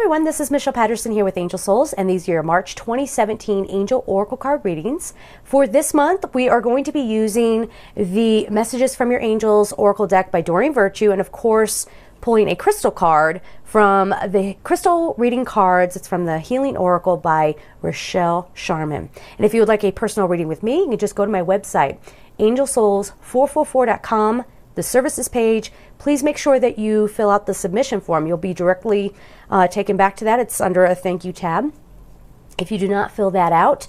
everyone, this is Michelle Patterson here with Angel Souls, and these are your March 2017 Angel Oracle card readings. For this month, we are going to be using the Messages from Your Angels Oracle deck by Doreen Virtue, and of course, pulling a crystal card from the Crystal Reading Cards. It's from the Healing Oracle by Rochelle Sharman. And if you would like a personal reading with me, you can just go to my website, angelsouls444.com. the services page. Please make sure that you fill out the submission form. You'll be directly taken back to that. It's under a thank you tab. If you do not fill that out,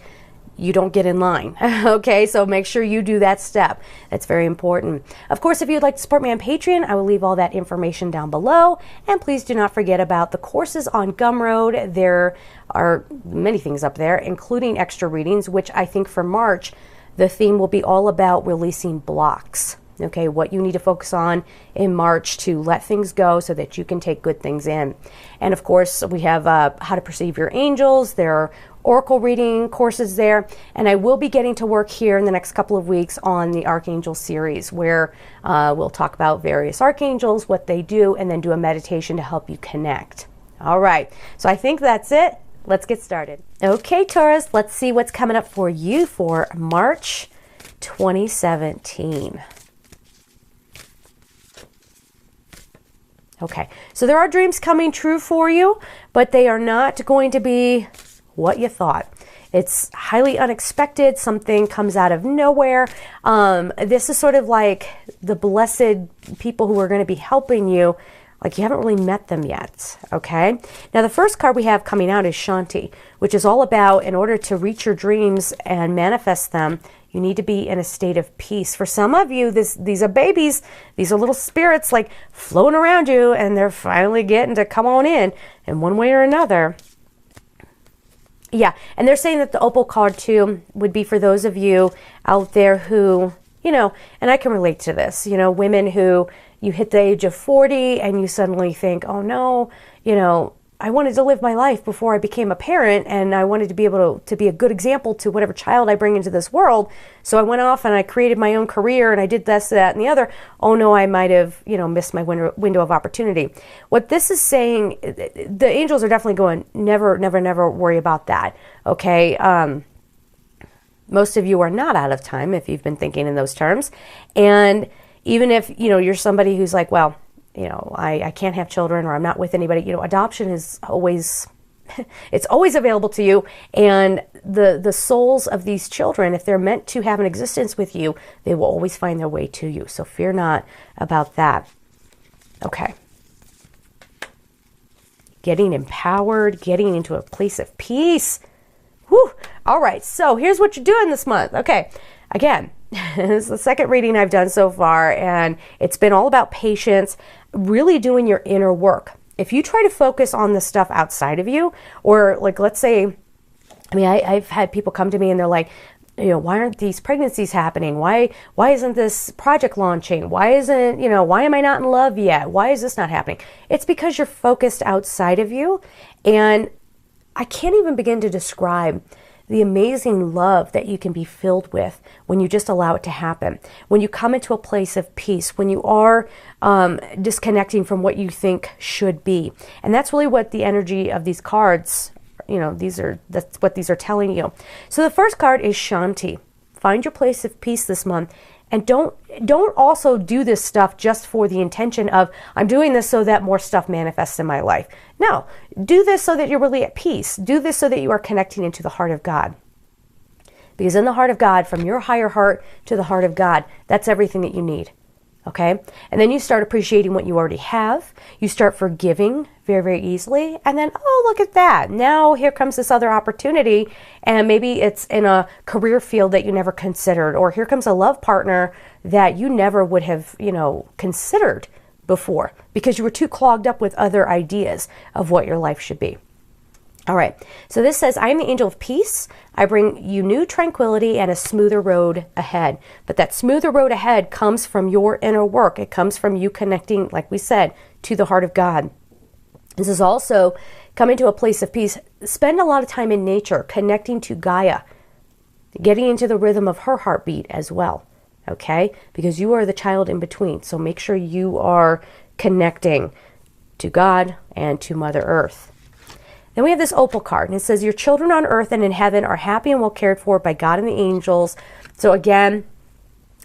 you don't get in line. Okay, so make sure you do that step. That's very important. Of course, if you'd like to support me on Patreon, I will leave all that information down below. And please do not forget about the courses on Gumroad. There are many things up there, including extra readings, which I think for March, the theme will be all about releasing blocks. Okay, what you need to focus on in March to let things go so that you can take good things in. And of course, we have how to perceive your angels. There are oracle reading courses there. And I will be getting to work here in the next couple of weeks on the Archangel series, where we'll talk about various archangels, what they do, and then do a meditation to help you connect. All right, so I think that's it. Let's get started. Okay, Taurus, let's see what's coming up for you for March 2017. Okay, so there are dreams coming true for you, but they are not going to be what you thought. It's highly unexpected. Something comes out of nowhere. This is sort of like the blessed people who are going to be helping you, like you haven't really met them yet, okay? Now, the first card we have coming out is Shanti, which is all about, in order to reach your dreams and manifest them, you need to be in a state of peace. For some of you, these are babies. These are little spirits like floating around you, and they're finally getting to come on in one way or another. Yeah, and they're saying that the Opal card, too, would be for those of you out there who, you know, and I can relate to this, you know, women who you hit the age of 40 and you suddenly think, oh, no, you know, I wanted to live my life before I became a parent, and I wanted to be able to be a good example to whatever child I bring into this world. So I went off and I created my own career, and I did this, that, and the other. Oh no, I might have, you know, missed my window of opportunity. What this is saying, the angels are definitely going, never, never, never worry about that. Okay. Most of you are not out of time if you've been thinking in those terms. And even if, you know, you're somebody who's like, well, you know, I can't have children, or I'm not with anybody, you know, adoption is always, it's always available to you. And the souls of these children, if they're meant to have an existence with you, they will always find their way to you. So fear not about that. Okay. Getting empowered, getting into a place of peace. Whew. All right. So here's what you're doing this month. Okay. Again, this is the second reading I've done so far, and it's been all about patience, really doing your inner work. If you try to focus on the stuff outside of you, or like, let's say, I mean, I've had people come to me and they're like, you know, why aren't these pregnancies happening? Why isn't this project launching? Why isn't, you know, why am I not in love yet? Why is this not happening? It's because you're focused outside of you. And I can't even begin to describe the amazing love that you can be filled with when you just allow it to happen. When you come into a place of peace, when you are disconnecting from what you think should be. And that's really what the energy of these cards, you know, that's what these are telling you. So the first card is Shanti. Find your place of peace this month. And don't also do this stuff just for the intention of, I'm doing this so that more stuff manifests in my life. No, do this so that you're really at peace. Do this so that you are connecting into the heart of God. Because in the heart of God, from your higher heart to the heart of God, that's everything that you need. Okay? And then you start appreciating what you already have. You start forgiving very, very easily. And then, oh, look at that. Now here comes this other opportunity. And maybe it's in a career field that you never considered. Or here comes a love partner that you never would have, you know, considered before, because you were too clogged up with other ideas of what your life should be. All right, so this says, I am the angel of peace. I bring you new tranquility and a smoother road ahead. But that smoother road ahead comes from your inner work. It comes from you connecting, like we said, to the heart of God. This is also coming to a place of peace. Spend a lot of time in nature, connecting to Gaia, getting into the rhythm of her heartbeat as well, okay? Because you are the child in between. So make sure you are connecting to God and to Mother Earth. Then we have this opal card, and it says, your children on earth and in heaven are happy and well cared for by God and the angels. So again,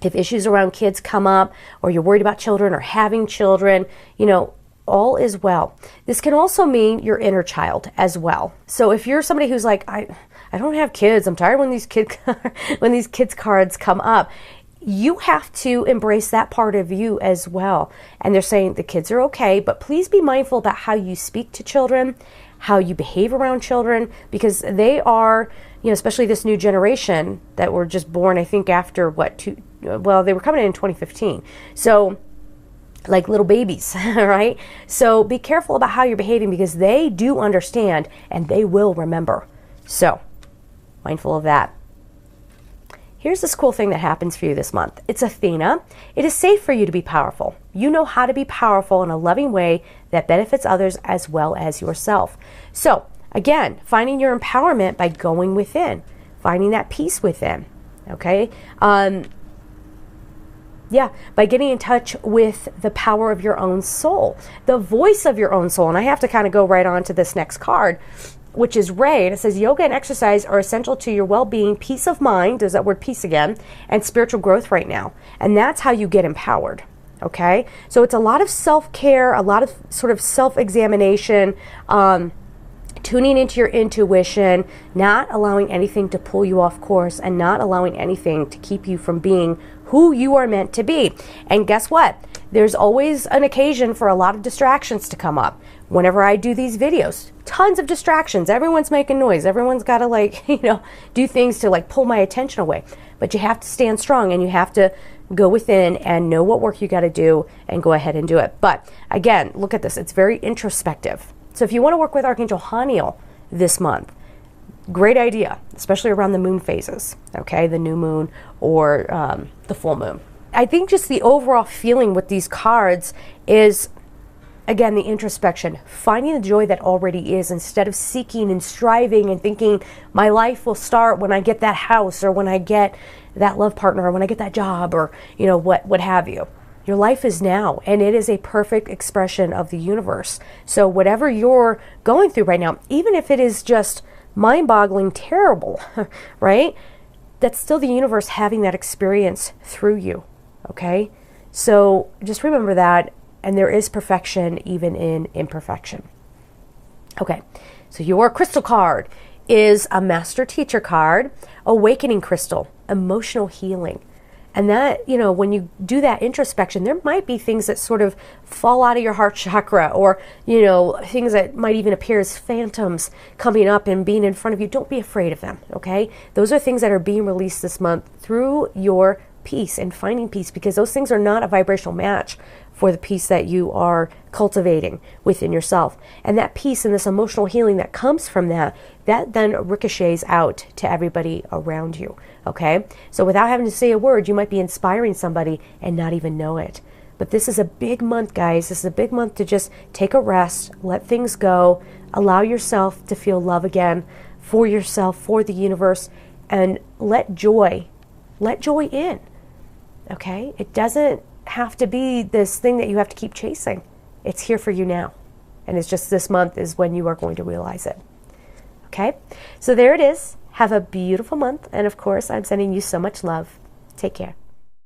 if issues around kids come up, or you're worried about children or having children, you know, all is well. This can also mean your inner child as well. So if you're somebody who's like, I don't have kids, I'm tired when these kids cards come up, you have to embrace that part of you as well. And they're saying the kids are okay, but please be mindful about how you speak to children, how you behave around children, because they are, you know, especially this new generation that were just born, I think after they were coming in 2015. So like little babies, right? So be careful about how you're behaving, because they do understand and they will remember. So mindful of that. Here's this cool thing that happens for you this month. It's Athena. It is safe for you to be powerful. You know how to be powerful in a loving way that benefits others as well as yourself. So again, finding your empowerment by going within, finding that peace within, okay? By getting in touch with the power of your own soul, the voice of your own soul. And I have to kind of go right on to this next card, which is Ray. And it says, yoga and exercise are essential to your well-being, peace of mind, there's that word peace again, and spiritual growth right now. And that's how you get empowered, okay? So it's a lot of self-care, a lot of sort of self-examination, tuning into your intuition, not allowing anything to pull you off course, and not allowing anything to keep you from being who you are meant to be. And guess what? There's always an occasion for a lot of distractions to come up. Whenever I do these videos, tons of distractions. Everyone's making noise. Everyone's got to, like, you know, do things to like pull my attention away. But you have to stand strong, and you have to go within and know what work you got to do and go ahead and do it. But again, look at this. It's very introspective. So if you want to work with Archangel Haniel this month, great idea, especially around the moon phases, okay? The new moon or the full moon. I think just the overall feeling with these cards is, again, the introspection, finding the joy that already is, instead of seeking and striving and thinking my life will start when I get that house, or when I get that love partner, or when I get that job, or, you know, what have you. Your life is now, and it is a perfect expression of the universe. So whatever you're going through right now, even if it is just mind-boggling terrible, right? That's still the universe having that experience through you, okay? So just remember that, and there is perfection even in imperfection. Okay, so your crystal card is a master teacher card, awakening crystal, emotional healing. And that, you know, when you do that introspection, there might be things that sort of fall out of your heart chakra, or, you know, things that might even appear as phantoms coming up and being in front of you. Don't be afraid of them, okay? Those are things that are being released this month through your peace and finding peace, because those things are not a vibrational match for the peace that you are cultivating within yourself. And that peace and this emotional healing that comes from that then ricochets out to everybody around you, okay? So without having to say a word, you might be inspiring somebody and not even know it. But this is a big month, guys. This is a big month to just take a rest, let things go, allow yourself to feel love again for yourself, for the universe, and let joy in, okay? It doesn't have to be this thing that you have to keep chasing. It's here for you now. And it's just this month is when you are going to realize it. Okay? So there it is. Have a beautiful month. And of course, I'm sending you so much love. Take care.